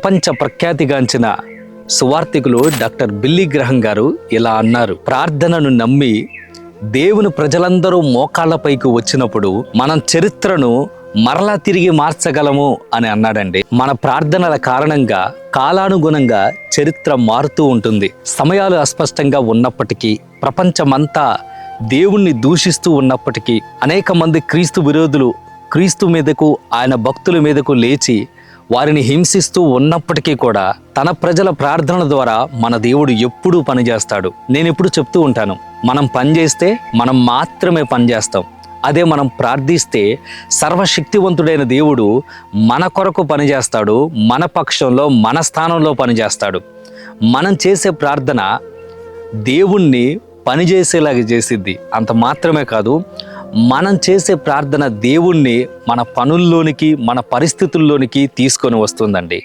ప్రపంచ ప్రఖ్యాతిగాంచిన సువార్థికులు doctor Billy గ్రహం గారు ఇలా అన్నారు: ప్రార్థనను నమ్మి దేవుని ప్రజలందరూ మోకాళ్ళపైకి వచ్చినప్పుడు మనం చరిత్రను మరలా తిరిగి మార్చగలము అని అన్నాడండి. మన ప్రార్థనల కారణంగా కాలానుగుణంగా చరిత్ర మారుతూ ఉంటుంది. సమయాలు అస్పష్టంగా ఉన్నప్పటికీ, ప్రపంచమంతా దేవుణ్ణి దూషిస్తూ ఉన్నప్పటికీ, అనేక మంది క్రీస్తు విరోధులు క్రీస్తు మీదకు, ఆయన భక్తుల మీదకు లేచి వారిని హింసిస్తూ ఉన్నప్పటికీ కూడా తన ప్రజల ప్రార్థనల ద్వారా మన దేవుడు ఎప్పుడూ పనిచేస్తాడు. నేను ఎప్పుడు చెప్తూ ఉంటాను, మనం పనిచేస్తే మనం మాత్రమే పనిచేస్తాం. అదే మనం ప్రార్థిస్తే సర్వశక్తివంతుడైన దేవుడు మన కొరకు పనిచేస్తాడు, మన పక్షంలో, మన స్థానంలో పనిచేస్తాడు. మనం చేసే ప్రార్థన దేవుణ్ణి పనిచేసేలాగా చేసిద్ది. అంత మాత్రమే కాదు, మనం చేసే ప్రార్థన దేవుణ్ణి మన పనుల్లోనికి, మన పరిస్థితుల్లోనికి తీసుకొని వస్తుందండి.